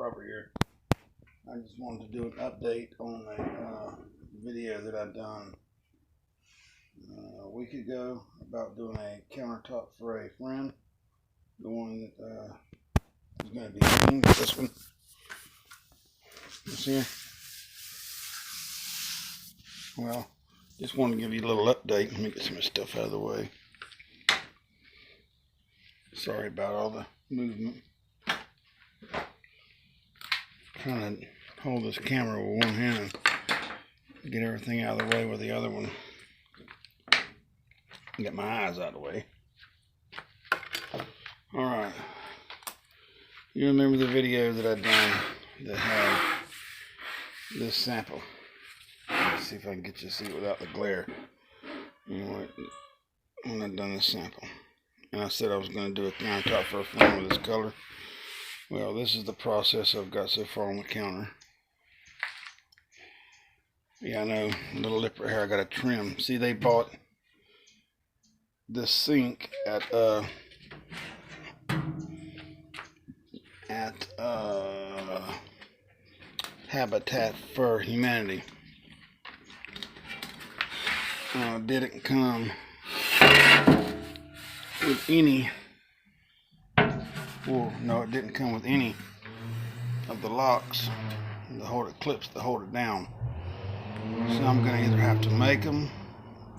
Robert here. I just wanted to do an update on a video that I done a week ago about doing a countertop for a friend. The one that is going to be using this one. This here. Well, just wanted to give you a little update. Let me get some of this stuff out of the way. Sorry about all the movement. Trying to hold this camera with one hand and get everything out of the way with the other one. Get my eyes out of the way. Alright. You remember the video that I done that had this sample. Let's see if I can get you to see it without the glare. You know what? When I done this sample. And I said I was going to do a countertop for a friend with this color. Well, this is the process I've got so far on the counter. Yeah, I know, a little lip right here I got to trim. See, they bought this sink at Habitat for Humanity. Didn't come with any. Well, no, it didn't come with any of the locks to hold it, clips to hold it down. So I'm going to either have to make them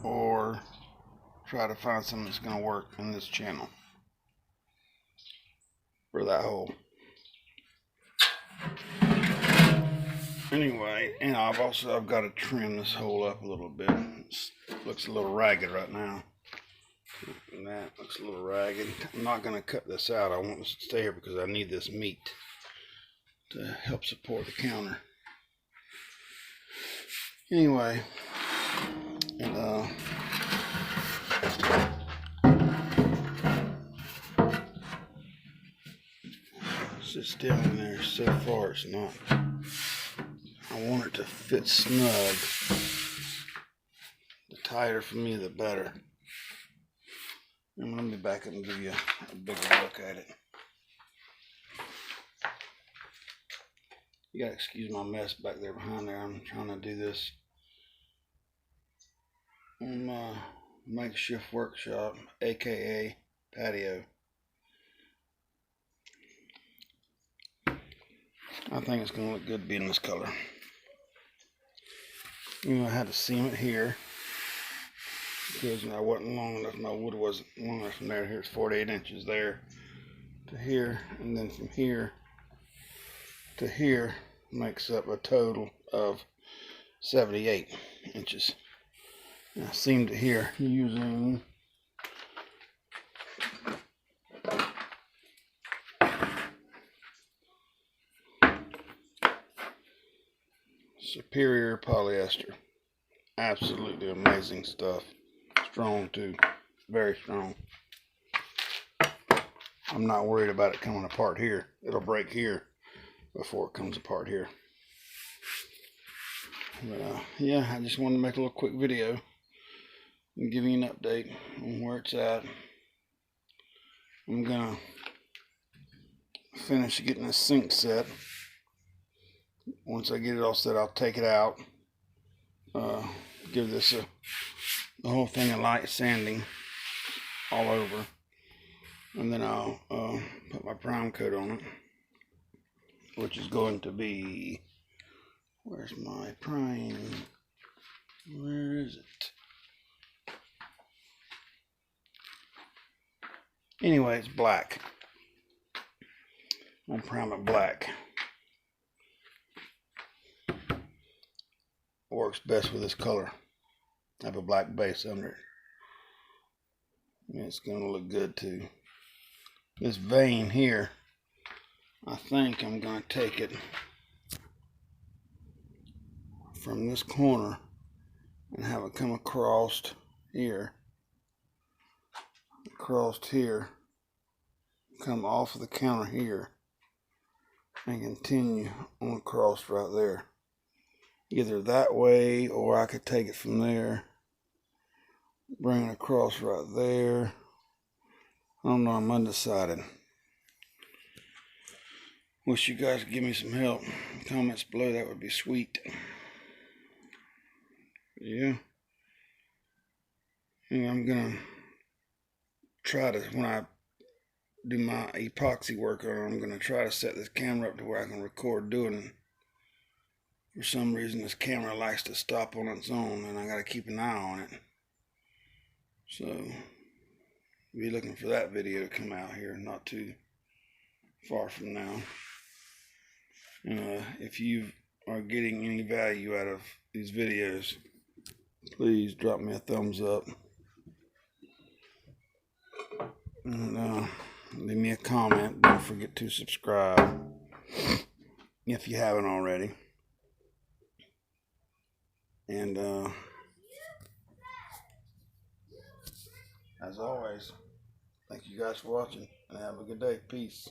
or try to find something that's going to work in this channel for that hole. Anyway, and I've got to trim this hole up a little bit. It looks a little ragged right now. And that looks a little ragged. I'm not going to cut this out. I want this to stay here because I need this meat to help support the counter. Anyway, and it's just still in there. So far it's not. I want it to fit snug. The tighter for me, the better. And let me back up and give you a bigger look at it. You gotta excuse my mess back there behind there. I'm trying to do this on my makeshift workshop, aka patio. I think it's gonna look good being this color. You know, I had to seam it here because I wasn't long enough. My wood wasn't long enough from there. Here's 48 inches there to here, and then from here to here makes up a total of 78 inches. And I seamed it here using superior polyester. Absolutely amazing stuff. Strong too, very strong. I'm not worried about it coming apart here. It'll break here before it comes apart here. But yeah, I just wanted to make a little quick video and give you an update on where it's at. I'm gonna finish getting this sink set. Once I get it all set, I'll take it out, give this the whole thing a light sanding all over, and then I'll put my prime coat on it, which is going to be, where's my prime? Where is it? Anyway, it's black. I'll prime it black. Works best with this color. Have a black base under it. And it's going to look good too. This vein here, I think I'm going to take it from this corner and have it come across here, come off of the counter here, and continue on across right there. Either that way, or I could take it from there, bring it across right there. I don't know, I'm undecided. Wish you guys could give me some help. Comments below, that would be sweet. Yeah. And I'm gonna try to, when I do my epoxy work on it, I'm gonna try to set this camera up to where I can record doing it. For some reason this camera likes to stop on its own, and I gotta keep an eye on it. So be looking for that video to come out here not too far from now. If you are getting any value out of these videos, please drop me a thumbs up and leave me a comment. Don't forget to subscribe if you haven't already. And as always, thank you guys for watching, and have a good day. Peace.